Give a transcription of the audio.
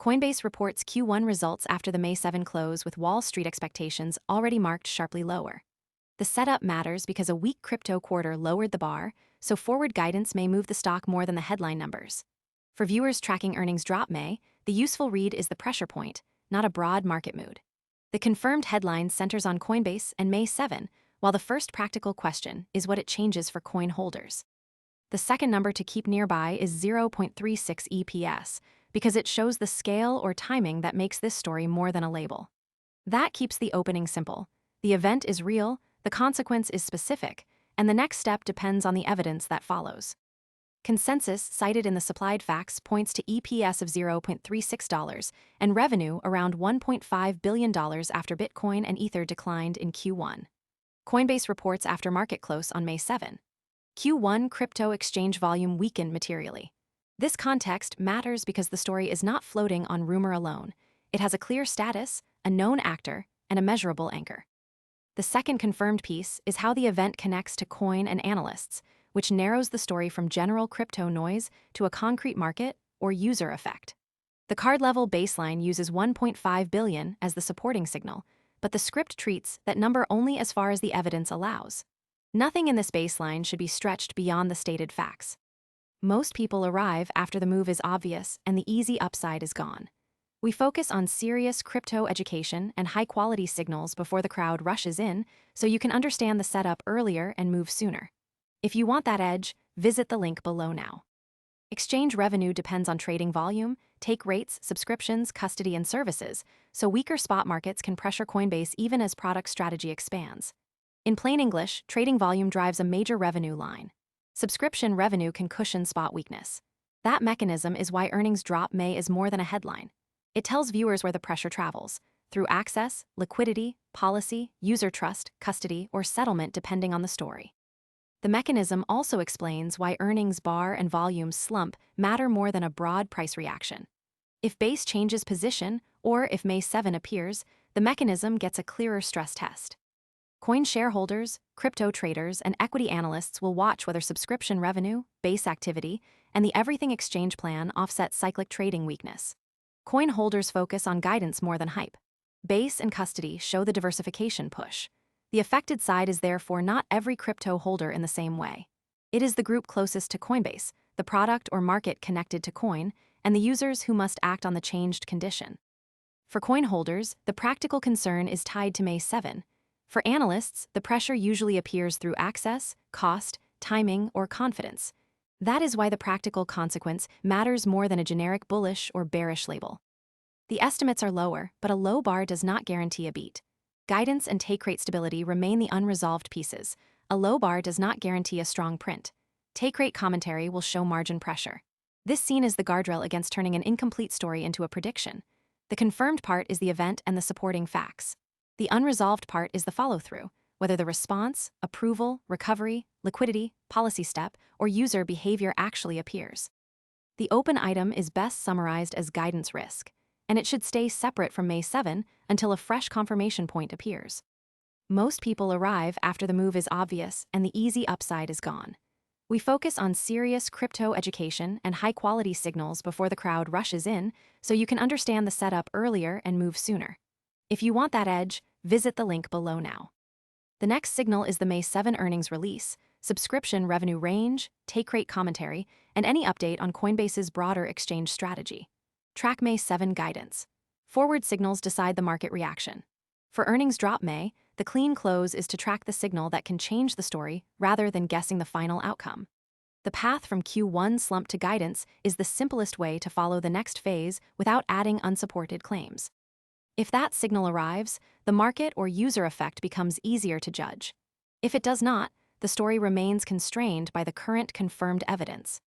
Coinbase reports Q1 results after the May 7 close with Wall Street expectations already marked sharply lower. The setup matters because a weak crypto quarter lowered the bar, so forward guidance may move the stock more than the headline numbers. For viewers tracking earnings drop May, the useful read is the pressure point, not a broad market mood. The confirmed headline centers on Coinbase and May 7, while the first practical question is what it changes for coin holders. The second number to keep nearby is 0.36 EPS, because it shows the scale or timing that makes this story more than a label. That keeps the opening simple. The event is real, the consequence is specific, and the next step depends on the evidence that follows. Consensus cited in the supplied facts points to EPS of $0.36 and revenue around $1.5 billion after Bitcoin and Ether declined in Q1. Coinbase reports after market close on May 7. Q1 crypto exchange volume weakened materially. This context matters because the story is not floating on rumor alone. It has a clear status, a known actor, and a measurable anchor. The second confirmed piece is how the event connects to COIN and analysts, which narrows the story from general crypto noise to a concrete market or user effect. The card-level baseline uses 1.5 billion as the supporting signal, but the script treats that number only as far as the evidence allows. Nothing in this baseline should be stretched beyond the stated facts. Most people arrive after the move is obvious and the easy upside is gone. We focus on serious crypto education and high-quality signals before the crowd rushes in, so you can understand the setup earlier and move sooner. If you want that edge, visit the link below now. Exchange revenue depends on trading volume, take rates, subscriptions, custody, and services, so weaker spot markets can pressure Coinbase even as product strategy expands. In plain English, trading volume drives a major revenue line. Subscription revenue can cushion spot weakness. That mechanism is why earnings drop May is more than a headline. It tells viewers where the pressure travels, through access, liquidity, policy, user trust, custody, or settlement depending on the story. The mechanism also explains why earnings bar and volume slump matter more than a broad price reaction. If base changes position, or if May 7 appears, the mechanism gets a clearer stress test. Coin shareholders, crypto traders, and equity analysts will watch whether subscription revenue, base activity, and the everything exchange plan offset cyclic trading weakness. Coin holders focus on guidance more than hype. Base and custody show the diversification push. The affected side is therefore not every crypto holder in the same way. It is the group closest to Coinbase, the product or market connected to coin, and the users who must act on the changed condition. For coin holders, the practical concern is tied to May 7. For analysts, the pressure usually appears through access, cost, timing, or confidence. That is why the practical consequence matters more than a generic bullish or bearish label. The estimates are lower, but a low bar does not guarantee a beat. Guidance and take rate stability remain the unresolved pieces. A low bar does not guarantee a strong print. Take rate commentary will show margin pressure. This scene is the guardrail against turning an incomplete story into a prediction. The confirmed part is the event and the supporting facts. The unresolved part is the follow-through, whether the response, approval, recovery, liquidity, policy step, or user behavior actually appears. The open item is best summarized as guidance risk, and it should stay separate from May 7 until a fresh confirmation point appears. Most people arrive after the move is obvious and the easy upside is gone. We focus on serious crypto education and high-quality signals before the crowd rushes in, so you can understand the setup earlier and move sooner. If you want that edge, visit the link below now. The next signal is the May 7 earnings release, subscription revenue range, take rate commentary, and any update on Coinbase's broader exchange strategy. Track May 7 guidance. Forward signals decide the market reaction. For earnings drop May, the clean close is to track the signal that can change the story rather than guessing the final outcome. The path from Q1 slump to guidance is the simplest way to follow the next phase without adding unsupported claims. If that signal arrives, the market or user effect becomes easier to judge. If it does not, the story remains constrained by the current confirmed evidence.